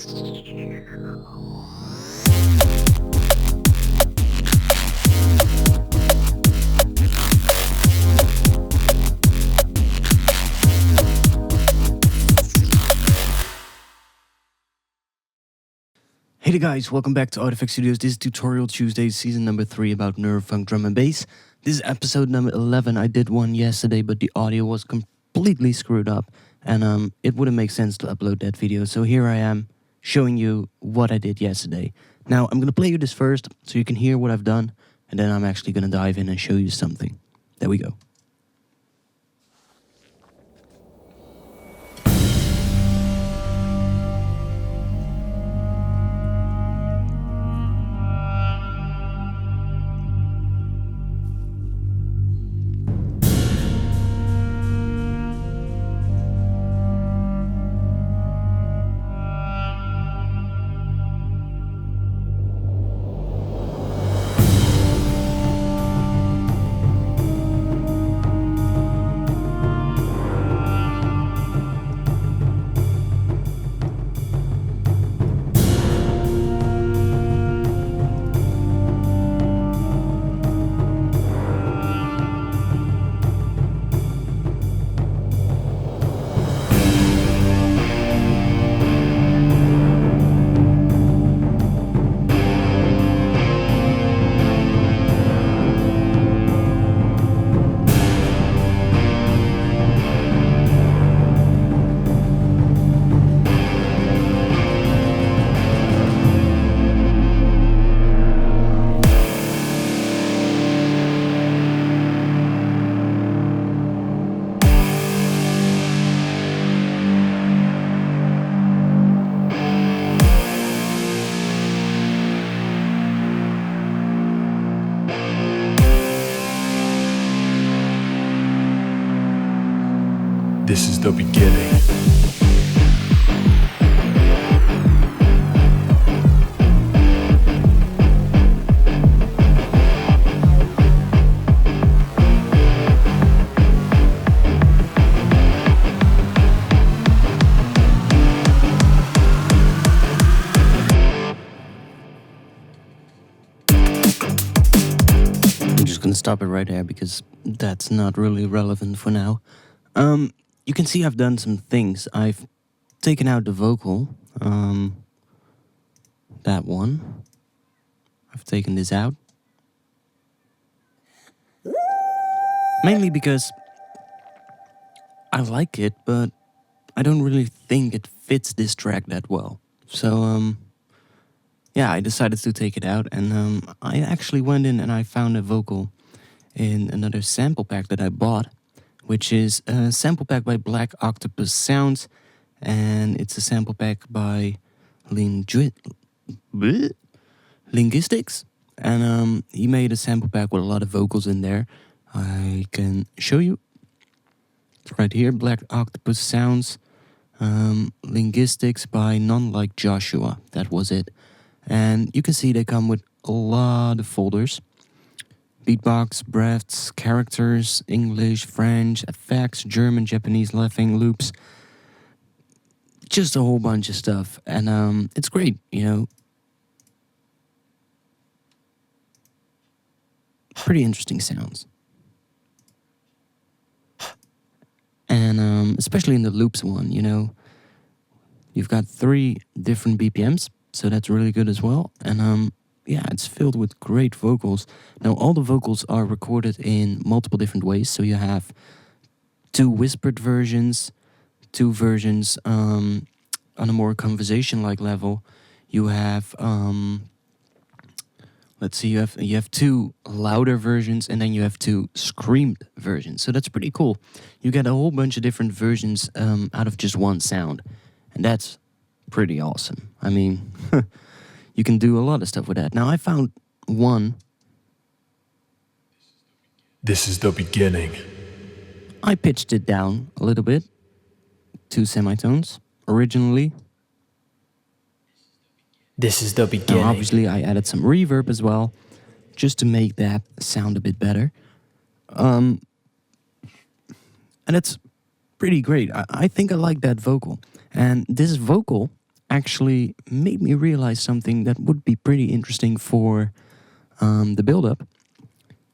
Hey there guys, welcome back to ARTFX Studios. This is Tutorial Tuesday, season number 3 about Neurofunk drum and bass. This is episode number 11. I did one yesterday, but the audio was completely screwed up. And it wouldn't make sense to upload that video. So here I am, showing you what I did yesterday. Now, I'm going to play you this first, so you can hear what I've done. And then I'm actually going to dive in and show you something. There we go. This is the beginning. I'm just gonna stop it right there because that's not really relevant for now. You can see I've done some things. I've taken out the vocal, that one. I've taken this out. Mainly because I like it, but I don't really think it fits this track that well. So, yeah, I decided to take it out, and I actually went in and I found a vocal in another sample pack that I bought, which is a sample pack by Black Octopus Sounds, and it's a sample pack by Linguistics, and he made a sample pack with a lot of vocals in there. I can show you. It's right here, Black Octopus Sounds, Linguistics by None Like Joshua. That was it. And you can see they come with a lot of folders. Beatbox, breaths, characters, English, French, effects, German, Japanese, laughing, loops. Just a whole bunch of stuff. And it's great, you know. Pretty interesting sounds. And especially in the loops one, you know. You've got 3 different BPMs, so that's really good as well. And yeah, it's filled with great vocals. Now, all the vocals are recorded in multiple different ways. So you have 2 whispered versions, 2 versions on a more conversation-like level. You have, let's see, you have 2 louder versions, and then you have 2 screamed versions. So that's pretty cool. You get a whole bunch of different versions out of just one sound, and that's pretty awesome. I mean, you can do a lot of stuff with that. Now, I found one. This is the beginning. I pitched it down a little bit, 2 semitones originally. This is the beginning. Now, obviously, I added some reverb as well, just to make that sound a bit better. And it's pretty great. I think I like that vocal. And this vocal actually made me realize something that would be pretty interesting for the build-up.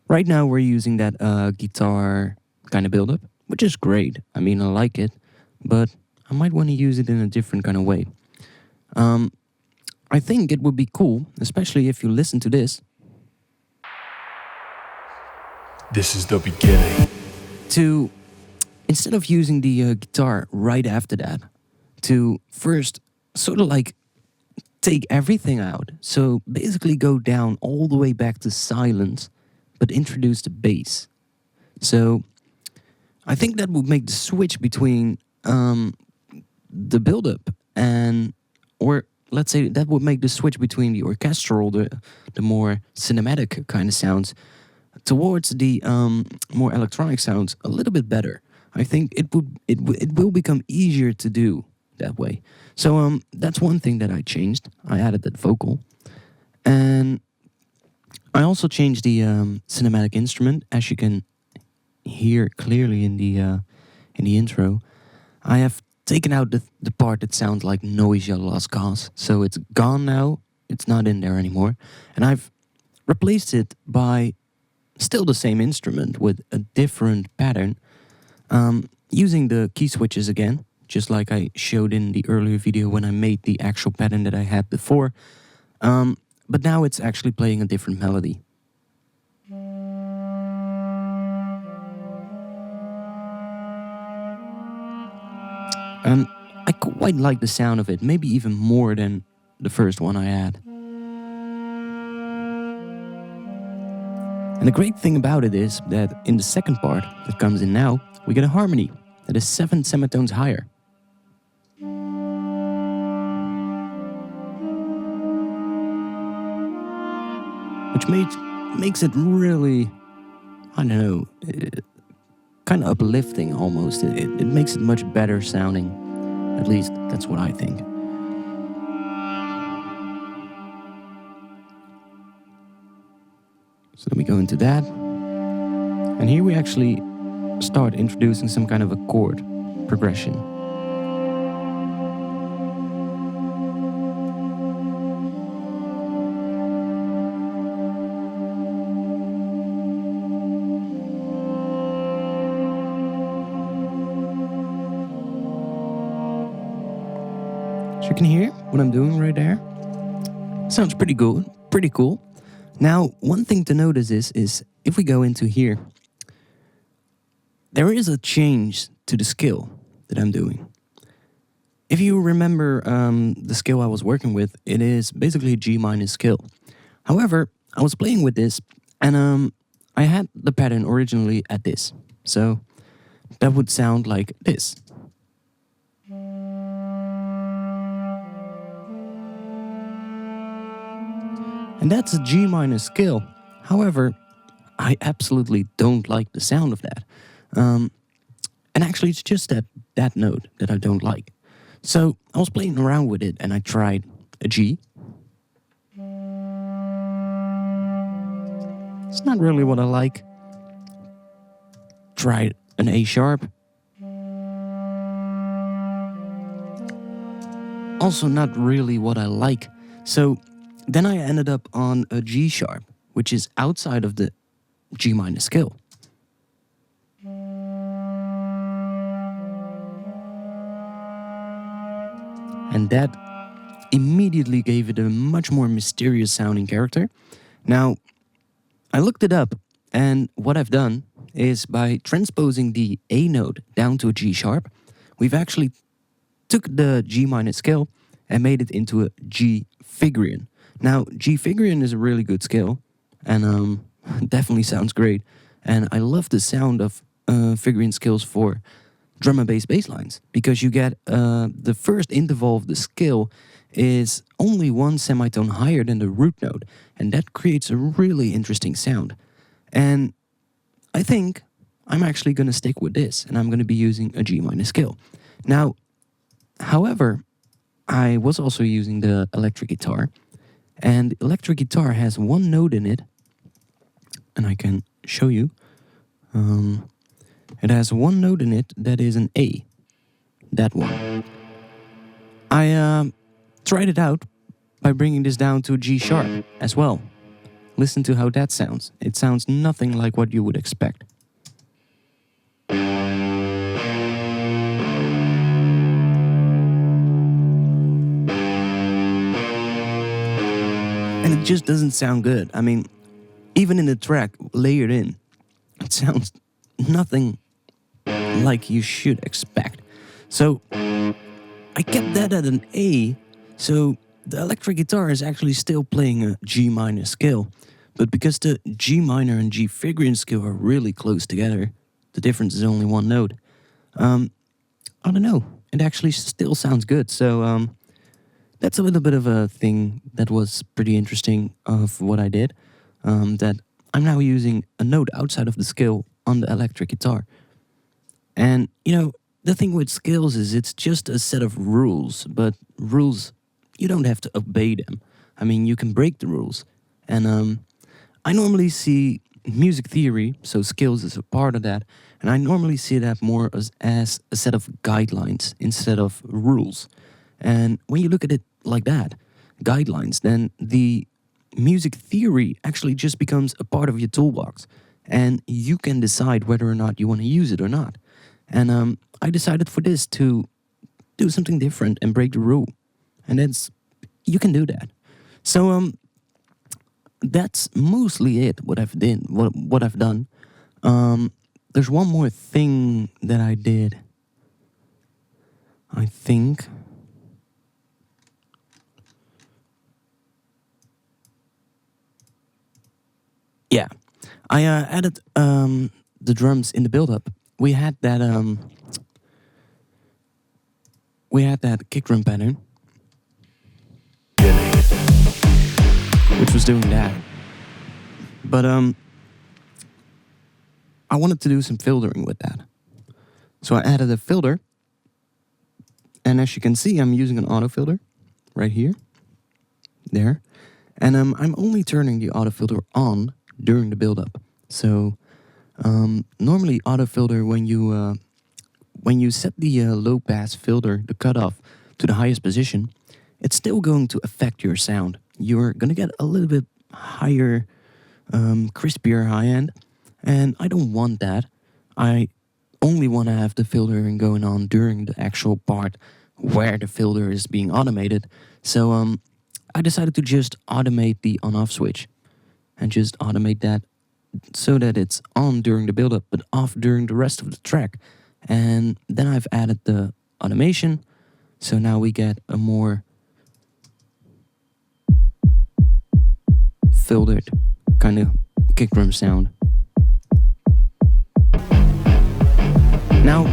Right now we're using that guitar kind of build-up, which is great. I mean, I like it, but I might want to use it in a different kind of way. I think it would be cool, especially if you listen to this, This is the beginning. to, instead of using the guitar right after that, to first sort of like take everything out. So basically go down all the way back to silence, but introduce the bass. So I think that would make the switch between the build-up and, or let's say that would make the switch between the orchestral, the more cinematic kind of sounds, towards the more electronic sounds a little bit better. I think it will become easier to do that way. So that's one thing that I changed. I added that vocal, and I also changed the cinematic instrument, as you can hear clearly in the intro. I have taken out the part that sounds like Noisia Las Gas, so it's gone now. It's not in there anymore, and I've replaced it by still the same instrument with a different pattern, using the key switches again, just like I showed in the earlier video when I made the actual pattern that I had before. But now it's actually playing a different melody. And I quite like the sound of it, maybe even more than the first one I had. And the great thing about it is that in the second part that comes in now, we get a harmony that is 7 semitones higher. Which makes it really, I don't know, kind of uplifting almost. It makes it much better sounding. At least that's what I think. So then we go into that. And here we actually start introducing some kind of a chord progression. So you can hear what I'm doing right there. Sounds pretty good, pretty cool. Now, one thing to notice is if we go into here, there is a change to the scale that I'm doing. If you remember the scale I was working with, it is basically a G minor scale. However, I was playing with this, and I had the pattern originally at this. So that would sound like this. And that's a G minor scale. However, I absolutely don't like the sound of that. And actually, it's just that note that I don't like. So I was playing around with it, and I tried a G. It's not really what I like. Tried an A sharp. Also not really what I like. So then I ended up on a G sharp, which is outside of the G minor scale. And that immediately gave it a much more mysterious sounding character. Now, I looked it up, and what I've done is by transposing the A note down to a G sharp, we've actually took the G minor scale and made it into a G figurion. Now, G figurion is a really good scale, and definitely sounds great. And I love the sound of figurion scales for drum and bass lines, because you get the first interval of the scale is only 1 semitone higher than the root note, and that creates a really interesting sound. And I think I'm actually going to stick with this, and I'm going to be using a G minor scale. Now, however, I was also using the electric guitar, and the electric guitar has one note in it, and I can show you. It has one note in it that is an A. That one. I tried it out by bringing this down to G sharp as well. Listen to how that sounds. It sounds nothing like what you would expect. And it just doesn't sound good. I mean, even in the track layered in, it sounds nothing like you should expect. So I kept that at an A, so the electric guitar is actually still playing a G minor scale. But because the G minor and G figurine scale are really close together, the difference is only one note. I don't know, it actually still sounds good. So that's a little bit of a thing that was pretty interesting of what I did. That I'm now using a note outside of the scale on the electric guitar. And, you know, the thing with scales is it's just a set of rules, but rules, you don't have to obey them. I mean, you can break the rules. And I normally see music theory, so scales is a part of that, and I normally see that more as a set of guidelines instead of rules. And when you look at it like that, guidelines, then the music theory actually just becomes a part of your toolbox, and you can decide whether or not you want to use it or not. And I decided for this to do something different and break the rule, and you can do that. So that's mostly it. What I've done. There's one more thing that I did. I think. Yeah, I added the drums in the build-up. We had that kick drum pattern, which was doing that. But I wanted to do some filtering with that, so I added a filter. And as you can see, I'm using an auto filter right here, there, and I'm only turning the auto filter on during the build-up. So normally auto filter, when you set the low pass filter, the cutoff, to the highest position, it's still going to affect your sound. You're gonna get a little bit higher, crispier high end, and I don't want that. I only want to have the filtering going on during the actual part where the filter is being automated. So I decided to just automate the on-off switch and just automate that so that it's on during the build-up but off during the rest of the track. And then I've added the automation, so now we get a more filtered kind of kick drum sound. Now,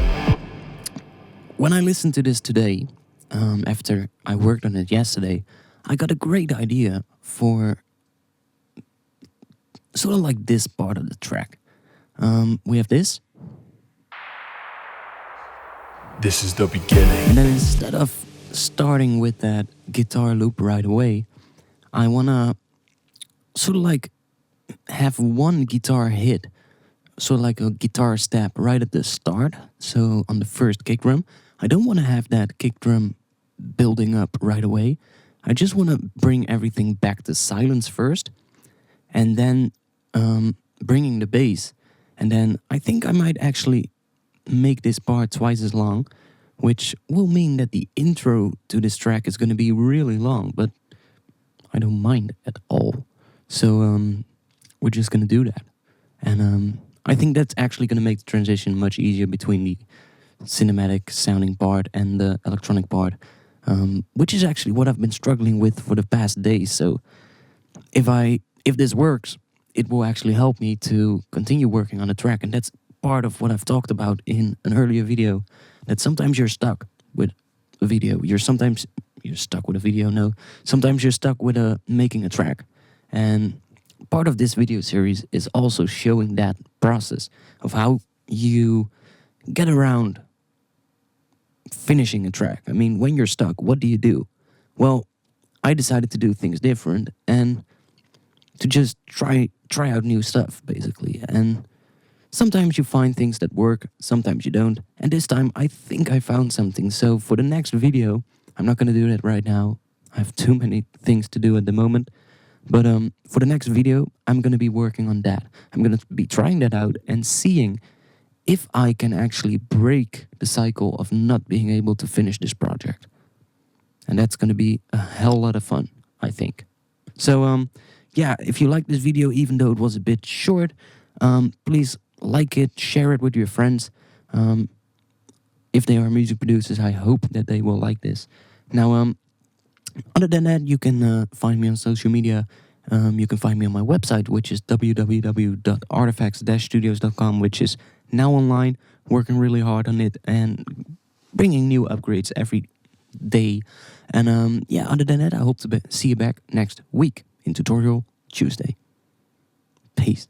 when I listened to this today, after I worked on it yesterday, I got a great idea for sort of like this part of the track. We have this. This is the beginning. And then instead of starting with that guitar loop right away, I want to sort of like have one guitar hit, sort of like a guitar step right at the start. So on the first kick drum, I don't want to have that kick drum building up right away. I just want to bring everything back to silence first, and then bringing the bass. And then I think I might actually make this part twice as long, which will mean that the intro to this track is going to be really long, but I don't mind at all. So we're just going to do that. And I think that's actually going to make the transition much easier between the cinematic sounding part and the electronic part, which is actually what I've been struggling with for the past days. So if this works, it will actually help me to continue working on the track. And that's part of what I've talked about in an earlier video, that sometimes you're stuck with a video. Sometimes you're stuck with a video, no. Sometimes you're stuck with making a track. And part of this video series is also showing that process of how you get around finishing a track. I mean, when you're stuck, what do you do? Well, I decided to do things different and to just try out new stuff, basically. And sometimes you find things that work, sometimes you don't. And this time, I think I found something. So for the next video, I'm not going to do that right now. I have too many things to do at the moment. But for the next video, I'm going to be working on that. I'm going to be trying that out and seeing if I can actually break the cycle of not being able to finish this project. And that's going to be a hell lot of fun, I think. So, yeah, if you like this video, even though it was a bit short, please like it, share it with your friends. If they are music producers, I hope that they will like this. Now, other than that, you can find me on social media. You can find me on my website, which is www.artfx-studios.com, which is now online, working really hard on it and bringing new upgrades every day. And yeah, other than that, I hope to see you back next week in Tutorial Tuesday. Peace.